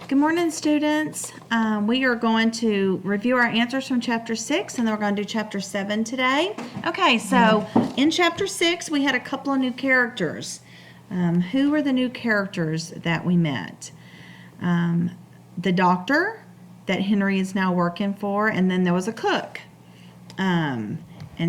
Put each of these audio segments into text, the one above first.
Good morning, students. We are going to review our answers from Chapter 6, and then we're going to do Chapter 7 today. Okay, so in Chapter 6, we had a couple of new characters. Who were the new characters that we met? The doctor that Henry is now working for, and then there was a cook. And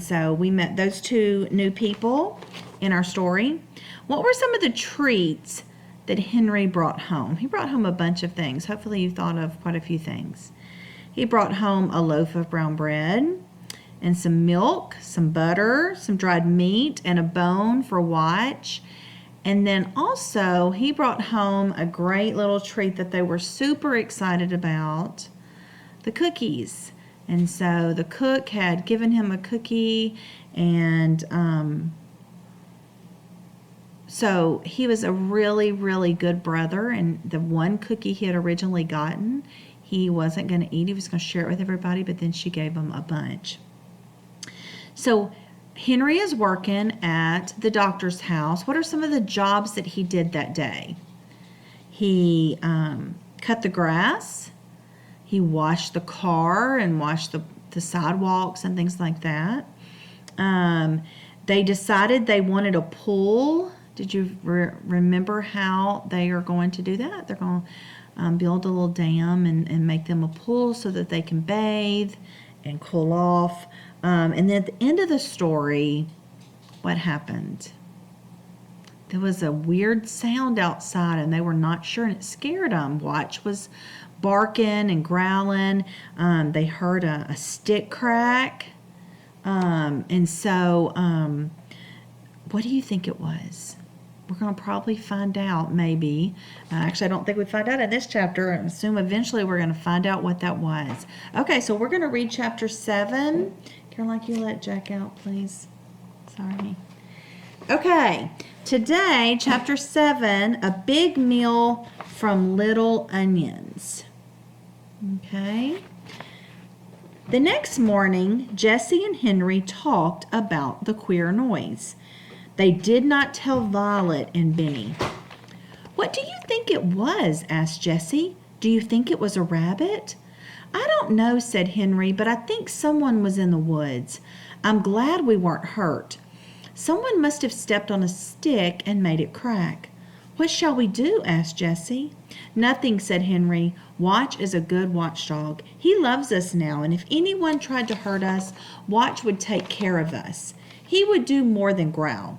so we met those two new people in our story. What were some of the treats that Henry brought home? He brought home a bunch of things. Hopefully you thought of quite a few things. He brought home a loaf of brown bread and some milk, some butter, some dried meat, and a bone for Watch. And then also he brought home a great little treat that they were super excited about, the cookies. And so the cook had given him a cookie, and so he was a really, really good brother, and the one cookie he had originally gotten, he wasn't going to eat. He was going to share it with everybody, but then she gave him a bunch. So Henry is working at the doctor's house. What are some of the jobs that he did that day? He cut the grass. He washed the car and washed the sidewalks and things like that. They decided they wanted a pool. Did you remember how they are going to do that? They're going to build a little dam and make them a pool so that they can bathe and cool off. And then at the end of the story, what happened? There was a weird sound outside, and they were not sure, and it scared them. Watch was barking and growling. They heard a stick crack. And so what do you think it was? We're going to probably find out, maybe. Actually, I don't think we find out in this chapter. I assume eventually we're going to find out what that was. Okay, so we're going to read Chapter 7. Caroline, can you let Jack out, please? Sorry. Okay, today, Chapter 7, a big meal from Little Onions. Okay. The next morning, Jessie and Henry talked about the queer noise. They did not tell Violet and Benny. "What do you think it was?" asked Jessie. "Do you think it was a rabbit?" "I don't know," said Henry, "but I think someone was in the woods. I'm glad we weren't hurt. Someone must have stepped on a stick and made it crack." "What shall we do?" asked Jessie. "Nothing," said Henry. "Watch is a good watchdog. He loves us now, and if anyone tried to hurt us, Watch would take care of us. He would do more than growl.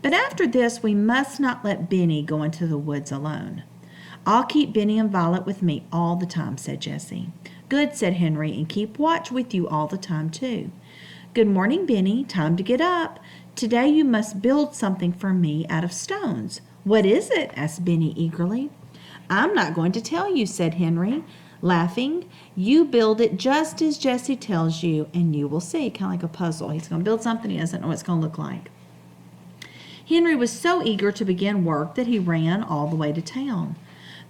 But after this, we must not let Benny go into the woods alone." "I'll keep Benny and Violet with me all the time," said Jessie. "Good," said Henry, "and keep Watch with you all the time, too." "Good morning, Benny. Time to get up. Today you must build something for me out of stones." "What is it?" asked Benny eagerly. "I'm not going to tell you," said Henry, laughing. "You build it just as Jessie tells you, and you will see." Kind of like a puzzle. He's going to build something he doesn't know what it's going to look like. Henry was so eager to begin work that he ran all the way to town.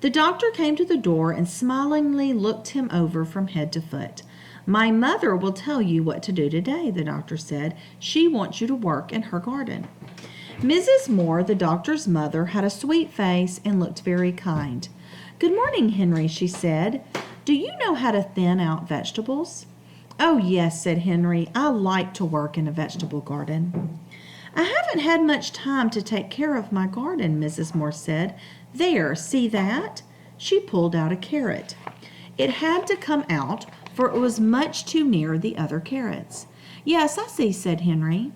The doctor came to the door and smilingly looked him over from head to foot. "My mother will tell you what to do today," the doctor said. "She wants you to work in her garden." Mrs. Moore, the doctor's mother, had a sweet face and looked very kind. "Good morning, Henry," she said. "Do you know how to thin out vegetables?" "Oh, yes," said Henry. "I like to work in a vegetable garden." "I haven't had much time to take care of my garden," Mrs. Moore said. "There, see that?" She pulled out a carrot. It had to come out, for it was much too near the other carrots. "Yes, I see," said Henry.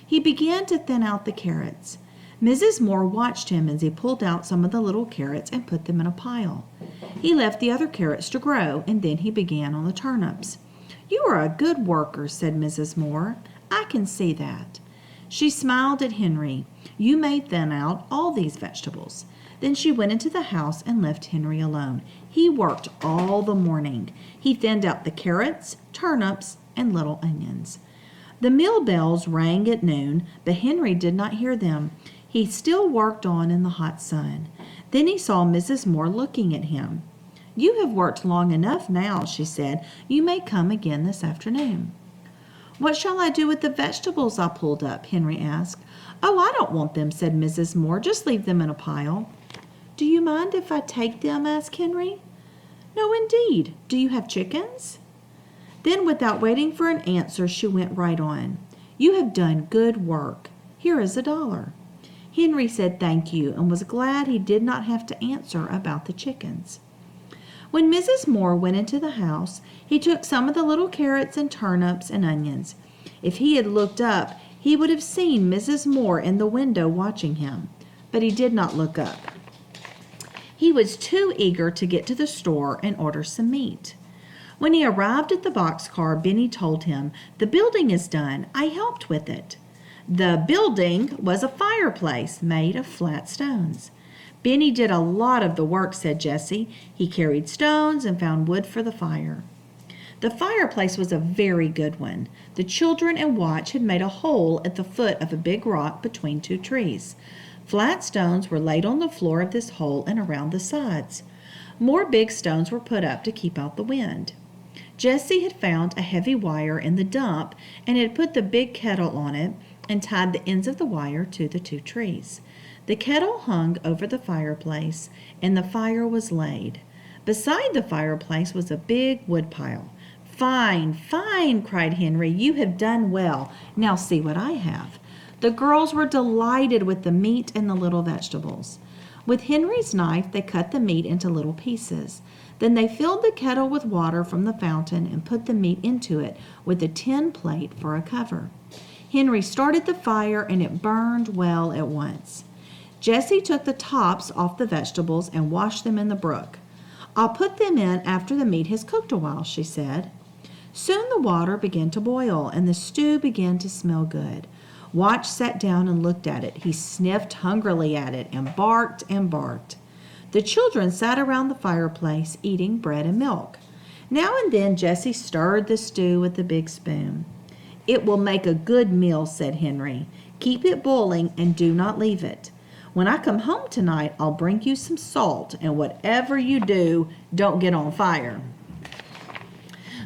He began to thin out the carrots. Mrs. Moore watched him as he pulled out some of the little carrots and put them in a pile. He left the other carrots to grow, and then he began on the turnips. "You are a good worker," said Mrs. Moore. "I can see that." She smiled at Henry. "You may thin out all these vegetables." Then she went into the house and left Henry alone. He worked all the morning. He thinned out the carrots, turnips, and little onions. The mill bells rang at noon, but Henry did not hear them. He still worked on in the hot sun. Then he saw Mrs. Moore looking at him. "You have worked long enough now," she said. "You may come again this afternoon." "What shall I do with the vegetables I pulled up?" Henry asked. "Oh, I don't want them," said Mrs. Moore. "Just leave them in a pile." "Do you mind if I take them?" asked Henry. No, indeed. Do you have chickens? Then, without waiting for an answer, she went right on. You have done good work. Here is $1. Henry said thank you and was glad he did not have to answer about the chickens. When Mrs. Moore went into the house, he took some of the little carrots and turnips and onions. If he had looked up, he would have seen Mrs. Moore in the window watching him, but he did not look up. He was too eager to get to the store and order some meat. When he arrived at the boxcar, Benny told him, "The building is done. I helped with it." The building was a fireplace made of flat stones. Benny did a lot of the work, said Jessie. He carried stones and found wood for the fire. The fireplace was a very good one. The children and Watch had made a hole at the foot of a big rock between two trees. Flat stones were laid on the floor of this hole and around the sides. More big stones were put up to keep out the wind. Jessie had found a heavy wire in the dump and had put the big kettle on it and tied the ends of the wire to the two trees. The kettle hung over the fireplace and the fire was laid. Beside the fireplace was a big wood pile. "Fine, fine," cried Henry. "You have done well. Now see what I have." The girls were delighted with the meat and the little vegetables. With Henry's knife, they cut the meat into little pieces. Then they filled the kettle with water from the fountain and put the meat into it with a tin plate for a cover. Henry started the fire and it burned well at once. Jessie took the tops off the vegetables and washed them in the brook. "I'll put them in after the meat has cooked a while," she said. Soon the water began to boil and the stew began to smell good. Watch sat down and looked at it. He sniffed hungrily at it and barked and barked. The children sat around the fireplace eating bread and milk. Now and then Jessie stirred the stew with a big spoon. "It will make a good meal," said Henry. "Keep it boiling and do not leave it. When I come home tonight, I'll bring you some salt, and whatever you do, don't get on fire."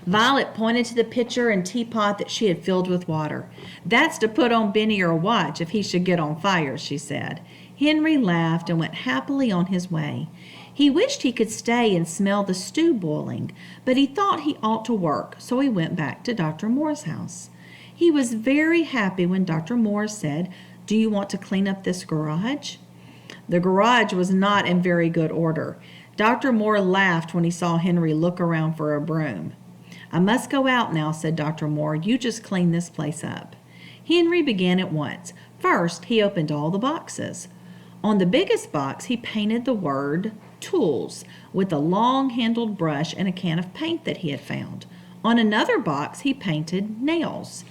Violet pointed to the pitcher and teapot that she had filled with water. "That's to put on Benny or Watch if he should get on fire," she said. Henry laughed and went happily on his way. He wished he could stay and smell the stew boiling, but he thought he ought to work, so he went back to Dr. Moore's house. He was very happy when Dr. Moore said, "Do you want to clean up this garage?" The garage was not in very good order. Dr. Moore laughed when he saw Henry look around for a broom. "I must go out now," said Dr. Moore. "You just clean this place up." Henry began at once. First, he opened all the boxes. On the biggest box, he painted the word "Tools" with a long-handled brush and a can of paint that he had found. On another box, he painted "Nails."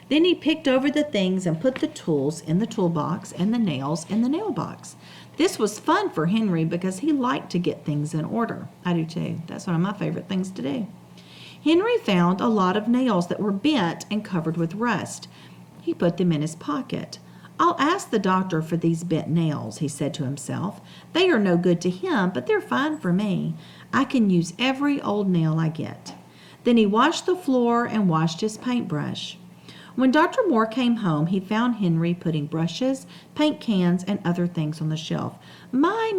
Then he picked over the things and put the tools in the toolbox and the nails in the nail box. This was fun for Henry because he liked to get things in order. I do too. That's one of my favorite things to do. Henry found a lot of nails that were bent and covered with rust. He put them in his pocket. "I'll ask the doctor for these bent nails," he said to himself. "They are no good to him, but they're fine for me. I can use every old nail I get." Then he washed the floor and washed his paintbrush. When Dr. Moore came home, he found Henry putting brushes, paint cans, and other things on the shelf. My,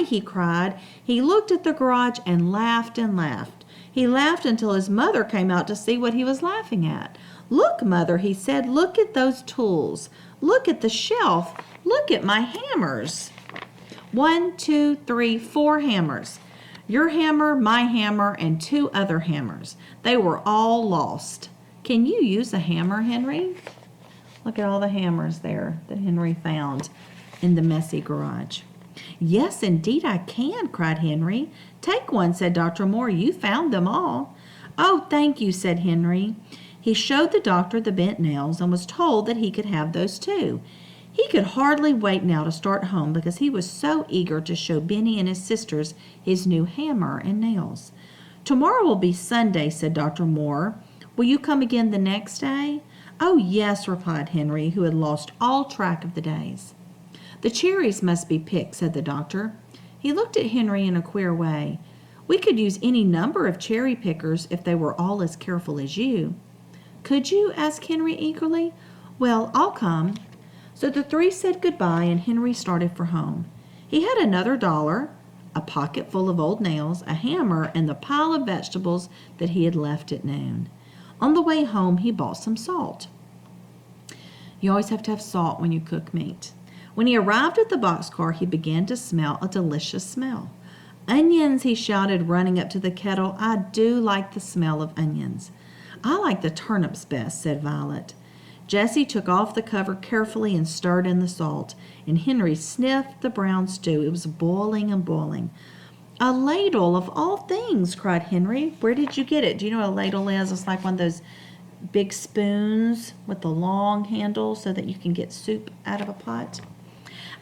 he cried. He looked at the garage and laughed and laughed. He laughed until his mother came out to see what he was laughing at. "Look, Mother," he said, "look at those tools. Look at the shelf. Look at my hammers." 1, 2, 3, 4 hammers. Your hammer, my hammer, and 2 other hammers. They were all lost. Can you use a hammer, Henry? Look at all the hammers there that Henry found in the messy garage. "Yes, indeed I can," cried Henry. "Take one," said Dr. Moore. "You found them all." "Oh, thank you," said Henry. He showed the doctor the bent nails and was told that he could have those too. He could hardly wait now to start home because he was so eager to show Benny and his sisters his new hammer and nails. "Tomorrow will be Sunday," said Dr. Moore. "Will you come again the next day?" "Oh, yes," replied Henry, who had lost all track of the days. "The cherries must be picked," said the doctor. He looked at Henry in a queer way. "We could use any number of cherry pickers if they were all as careful as you." "Could you?" asked Henry eagerly. "Well, I'll come." So the three said goodbye and Henry started for home. He had another $1, a pocket full of old nails, a hammer, and the pile of vegetables that he had left at noon. On the way home, he bought some salt. You always have to have salt when you cook meat. When he arrived at the boxcar, he began to smell a delicious smell. Onions, he shouted, running up to the kettle. I do like the smell of onions. I like the turnips best, said Violet. Jessie took off the cover carefully and stirred in the salt, and Henry sniffed the brown stew. It was boiling and boiling. A ladle of all things, cried Henry. Where did you get it? Do you know what a ladle is? It's like one of those big spoons with the long handle so that you can get soup out of a pot.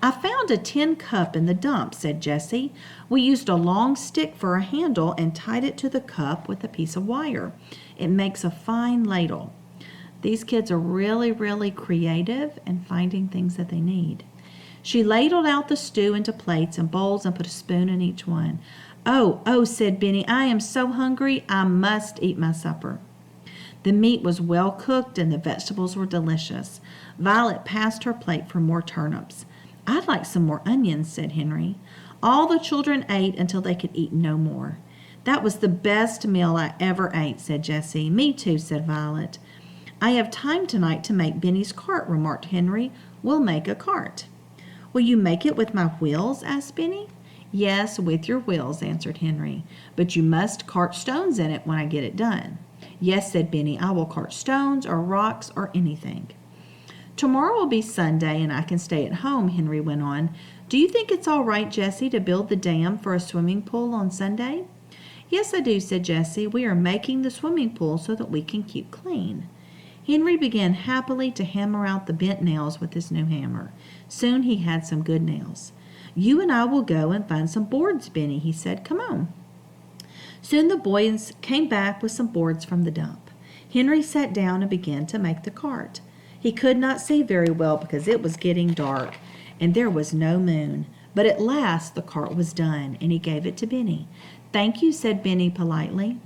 I found a tin cup in the dump, said Jessie. We used a long stick for a handle and tied it to the cup with a piece of wire. It makes a fine ladle. These kids are really, really creative in finding things that they need. She ladled out the stew into plates and bowls and put a spoon in each one. Oh, said Benny, I am so hungry, I must eat my supper. The meat was well cooked and the vegetables were delicious. Violet passed her plate for more turnips. I'd like some more onions, said Henry. All the children ate until they could eat no more. That was the best meal I ever ate, said Jessie. Me too, said Violet. I have time tonight to make Benny's cart, remarked Henry. We'll make a cart. Will you make it with my wheels? Asked Benny. Yes, with your wheels, answered Henry. But you must cart stones in it when I get it done. Yes, said Benny, I will cart stones or rocks or anything. Tomorrow will be Sunday and I can stay at home, Henry went on. Do you think it's all right, Jessie, to build the dam for a swimming pool on Sunday? Yes, I do, said Jessie. We are making the swimming pool so that we can keep clean. Henry began happily to hammer out the bent nails with his new hammer. Soon he had some good nails. You and I will go and find some boards, Benny, he said. Come on. Soon the boys came back with some boards from the dump. Henry sat down and began to make the cart. He could not see very well because it was getting dark and there was no moon. But at last the cart was done and he gave it to Benny. Thank you, said Benny politely.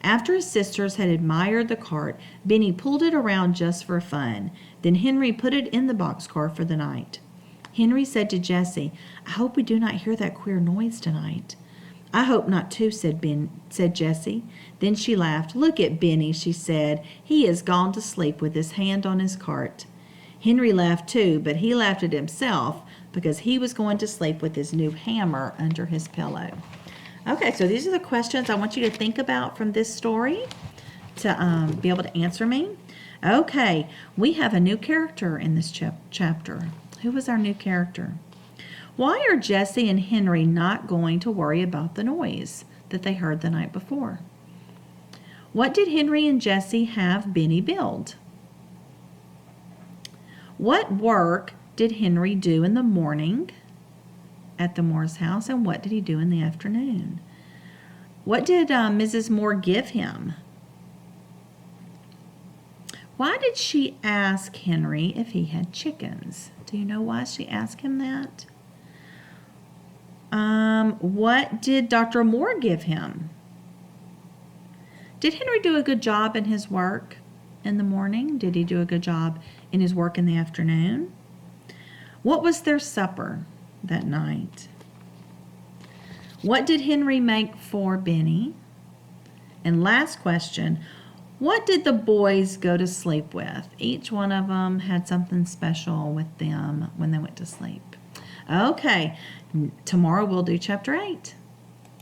After his sisters had admired the cart, Benny pulled it around just for fun. Then Henry put it in the boxcar for the night. Henry said to Jessie, I hope we do not hear that queer noise tonight. I hope not too, said Jessie. Then she laughed. Look at Benny, she said. He has gone to sleep with his hand on his cart. Henry laughed too, but he laughed at himself because he was going to sleep with his new hammer under his pillow. Okay, so these are the questions I want you to think about from this story to be able to answer me. Okay, we have a new character in this chapter. Who was our new character? Why are Jessie and Henry not going to worry about the noise that they heard the night before? What did Henry and Jessie have Benny build? What work did Henry do in the morning at the Moore's house, and what did he do in the afternoon? What did Mrs. Moore give him? Why did she ask Henry if he had chickens? Do you know why she asked him that? What did Dr. Moore give him? Did Henry do a good job in his work in the morning? Did he do a good job in his work in the afternoon? What was their supper that night? What did Henry make for Benny? And last question, what did the boys go to sleep with? Each one of them had something special with them when they went to sleep. Okay, tomorrow we'll do chapter 8.